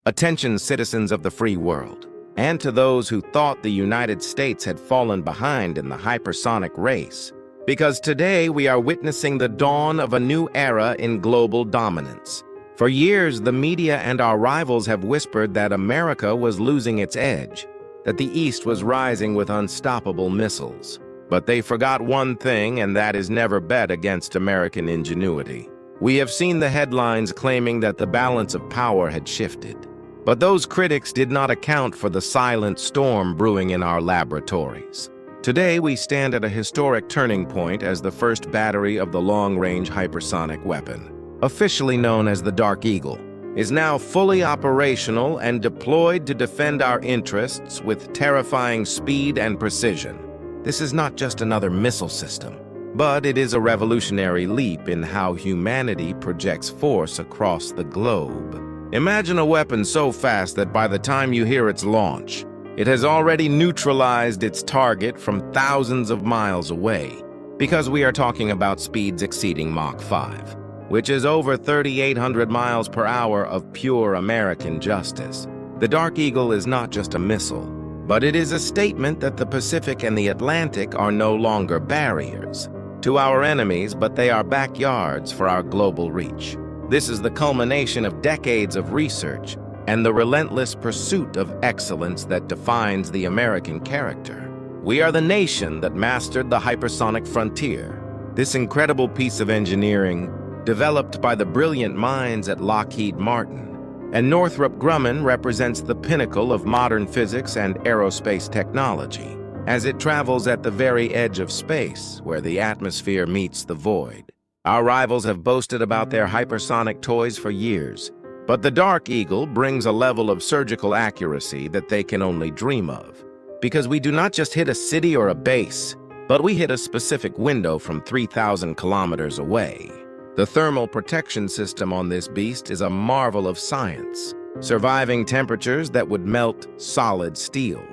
Attention, citizens of the free world, and to those who thought the United States had fallen behind in the hypersonic race, because today we are witnessing the dawn of a new era in global dominance. For years, the media and our rivals have whispered that America was losing its edge, that the East was rising with unstoppable missiles. But they forgot one thing, and that is never bet against American ingenuity. We have seen the headlines claiming that the balance of power had shifted. But those critics did not account for the silent storm brewing in our laboratories. Today, we stand at a historic turning point as the first battery of the Long Range Hypersonic Weapon, officially known as the Dark Eagle, is now fully operational and deployed to defend our interests with terrifying speed and precision. This is not just another missile system, but it is a revolutionary leap in how humanity projects force across the globe. Imagine a weapon so fast that by the time you hear its launch, it has already neutralized its target from thousands of miles away, because we are talking about speeds exceeding Mach 5, which is over 3,800 miles per hour of pure American justice. The Dark Eagle is not just a missile, but it is a statement that the Pacific and the Atlantic are no longer barriers to our enemies, but they are backyards for our global reach. This is the culmination of decades of research and the relentless pursuit of excellence that defines the American character. We are the nation that mastered the hypersonic frontier. This incredible piece of engineering, developed by the brilliant minds at Lockheed Martin, and Northrop Grumman, represents the pinnacle of modern physics and aerospace technology, as it travels at the very edge of space, where the atmosphere meets the void. Our rivals have boasted about their hypersonic toys for years, but the Dark Eagle brings a level of surgical accuracy that they can only dream of. Because we do not just hit a city or a base, but we hit a specific window from 3,000 kilometers away. The thermal protection system on this beast is a marvel of science, surviving temperatures that would melt solid steel,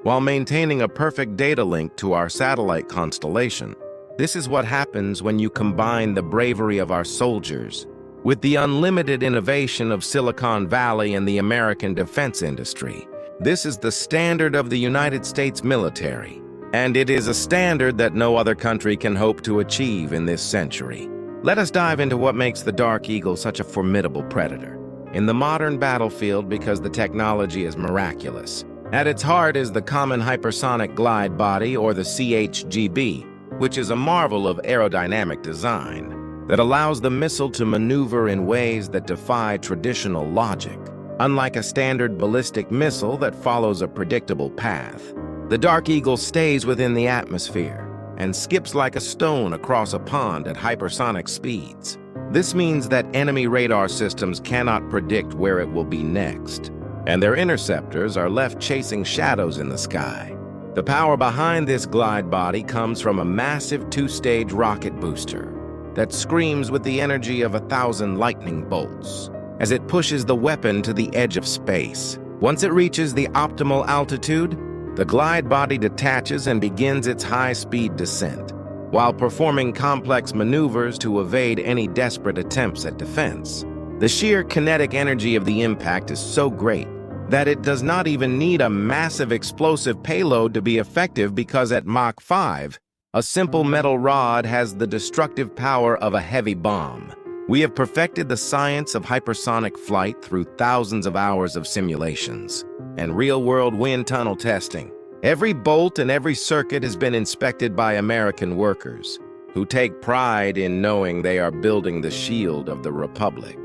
while maintaining a perfect data link to our satellite constellation. This is what happens when you combine the bravery of our soldiers with the unlimited innovation of Silicon Valley and the American defense industry. This is the standard of the United States military, and it is a standard that no other country can hope to achieve in this century. Let us dive into what makes the Dark Eagle such a formidable predator in the modern battlefield, because the technology is miraculous. At its heart is the Common Hypersonic Glide Body, or the CHGB, which is a marvel of aerodynamic design that allows the missile to maneuver in ways that defy traditional logic. Unlike a standard ballistic missile that follows a predictable path, the Dark Eagle stays within the atmosphere and skips like a stone across a pond at hypersonic speeds. This means that enemy radar systems cannot predict where it will be next, and their interceptors are left chasing shadows in the sky. The power behind this glide body comes from a massive two-stage rocket booster that screams with the energy of 1,000 lightning bolts as it pushes the weapon to the edge of space. Once it reaches the optimal altitude, the glide body detaches and begins its high-speed descent, while performing complex maneuvers to evade any desperate attempts at defense. The sheer kinetic energy of the impact is so great that it does not even need a massive explosive payload to be effective, because at Mach 5, a simple metal rod has the destructive power of a heavy bomb. We have perfected the science of hypersonic flight through thousands of hours of simulations and real-world wind tunnel testing. Every bolt and every circuit has been inspected by American workers, who take pride in knowing they are building the shield of the Republic.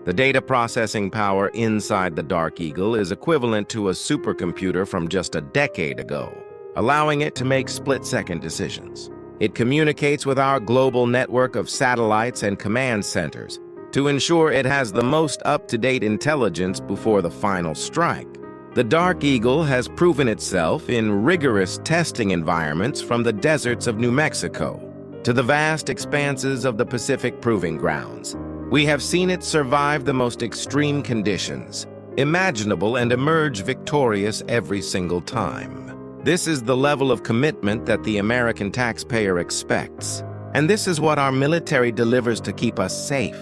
The data processing power inside the Dark Eagle is equivalent to a supercomputer from just a decade ago, allowing it to make split-second decisions. It communicates with our global network of satellites and command centers to ensure it has the most up-to-date intelligence before the final strike. The Dark Eagle has proven itself in rigorous testing environments, from the deserts of New Mexico to the vast expanses of the Pacific proving grounds. We have seen it survive the most extreme conditions imaginable and emerge victorious every single time. This is the level of commitment that the American taxpayer expects, and this is what our military delivers to keep us safe.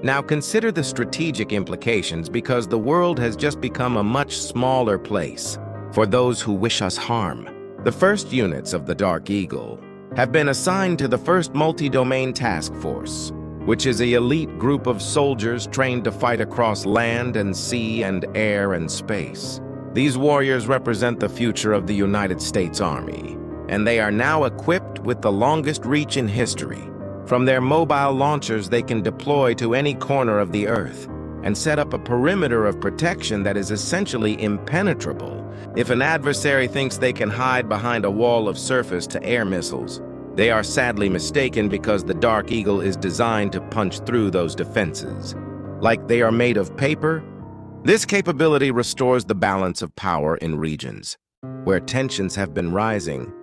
Now consider the strategic implications, because the world has just become a much smaller place for those who wish us harm. The first units of the Dark Eagle have been assigned to the 1st Multi-Domain Task Force, which is an elite group of soldiers trained to fight across land and sea and air and space. These warriors represent the future of the United States Army, and they are now equipped with the longest reach in history. From their mobile launchers, they can deploy to any corner of the Earth and set up a perimeter of protection that is essentially impenetrable. If an adversary thinks they can hide behind a wall of surface-to-air missiles, they are sadly mistaken, because the Dark Eagle is designed to punch through those defenses. Like they are made of paper, this capability restores the balance of power in regions where tensions have been rising,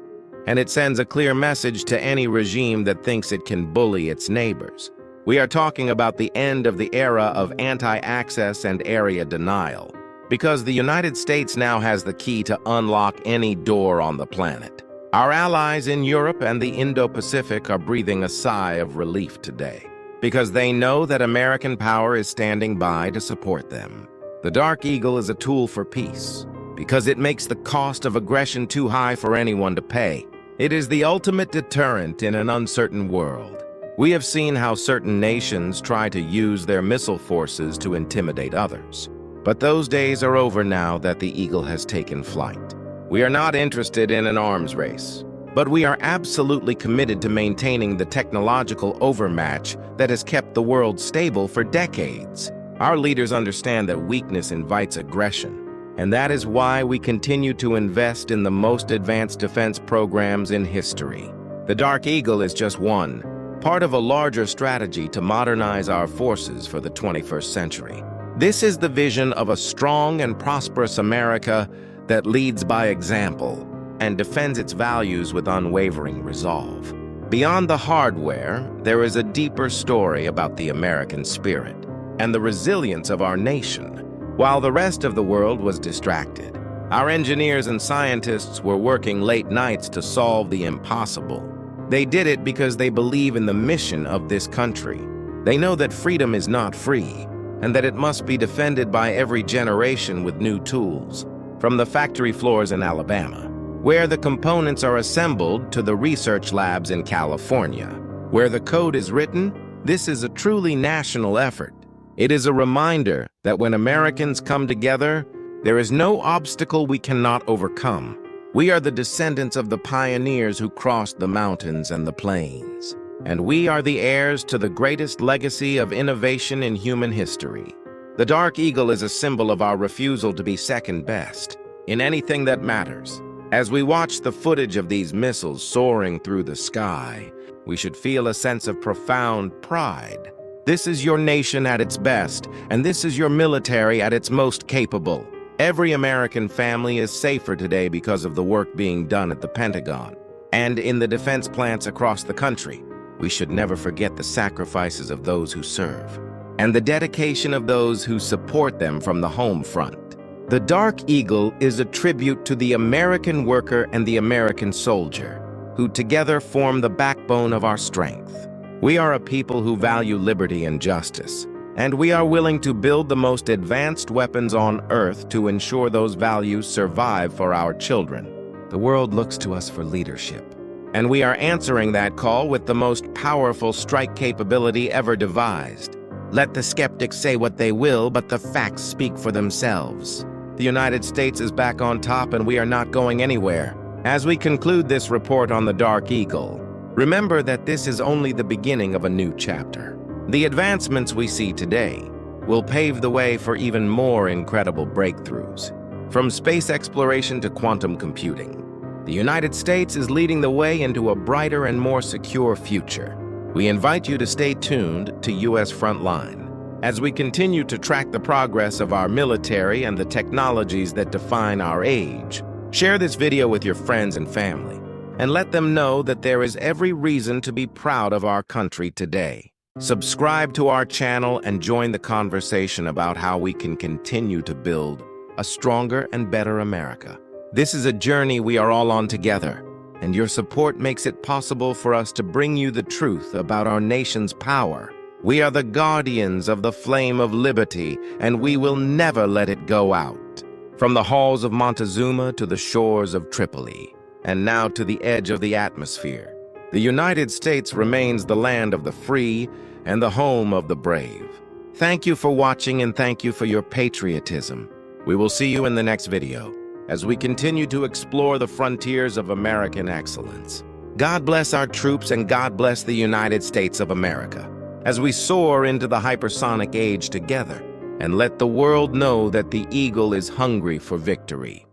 and it sends a clear message to any regime that thinks it can bully its neighbors. We are talking about the end of the era of anti-access and area denial, because the United States now has the key to unlock any door on the planet. Our allies in Europe and the Indo-Pacific are breathing a sigh of relief today, because they know that American power is standing by to support them. The Dark Eagle is a tool for peace, because it makes the cost of aggression too high for anyone to pay. It is the ultimate deterrent in an uncertain world. We have seen how certain nations try to use their missile forces to intimidate others. But those days are over now that the Eagle has taken flight. We are not interested in an arms race, but we are absolutely committed to maintaining the technological overmatch that has kept the world stable for decades. Our leaders understand that weakness invites aggression, and that is why we continue to invest in the most advanced defense programs in history. The Dark Eagle is just one part of a larger strategy to modernize our forces for the 21st century. This is the vision of a strong and prosperous America that leads by example and defends its values with unwavering resolve. Beyond the hardware, there is a deeper story about the American spirit and the resilience of our nation. While the rest of the world was distracted, our engineers and scientists were working late nights to solve the impossible. They did it because they believe in the mission of this country. They know that freedom is not free, and that it must be defended by every generation with new tools. From the factory floors in Alabama, where the components are assembled, to the research labs in California, where the code is written, this is a truly national effort. It is a reminder that when Americans come together, there is no obstacle we cannot overcome. We are the descendants of the pioneers who crossed the mountains and the plains, and we are the heirs to the greatest legacy of innovation in human history. The Dark Eagle is a symbol of our refusal to be second best in anything that matters. As we watch the footage of these missiles soaring through the sky, we should feel a sense of profound pride. This is your nation at its best, and this is your military at its most capable. Every American family is safer today because of the work being done at the Pentagon and in the defense plants across the country. We should never forget the sacrifices of those who serve and the dedication of those who support them from the home front. The Dark Eagle is a tribute to the American worker and the American soldier, who together form the backbone of our strength. We are a people who value liberty and justice, and we are willing to build the most advanced weapons on Earth to ensure those values survive for our children. The world looks to us for leadership, and we are answering that call with the most powerful strike capability ever devised. Let the skeptics say what they will, but the facts speak for themselves. The United States is back on top, and we are not going anywhere. As we conclude this report on the Dark Eagle, remember that this is only the beginning of a new chapter. The advancements we see today will pave the way for even more incredible breakthroughs. From space exploration to quantum computing, the United States is leading the way into a brighter and more secure future. We invite you to stay tuned to US Frontline as we continue to track the progress of our military and the technologies that define our age. Share this video with your friends and family, and let them know that there is every reason to be proud of our country today. Subscribe to our channel and join the conversation about how we can continue to build a stronger and better America. This is a journey we are all on together, and your support makes it possible for us to bring you the truth about our nation's power. We are the guardians of the flame of liberty, and we will never let it go out. From the halls of Montezuma to the shores of Tripoli, and now to the edge of the atmosphere, the United States remains the land of the free and the home of the brave. Thank you for watching, and thank you for your patriotism. We will see you in the next video as we continue to explore the frontiers of American excellence. God bless our troops, and God bless the United States of America as we soar into the hypersonic age together, and let the world know that the eagle is hungry for victory.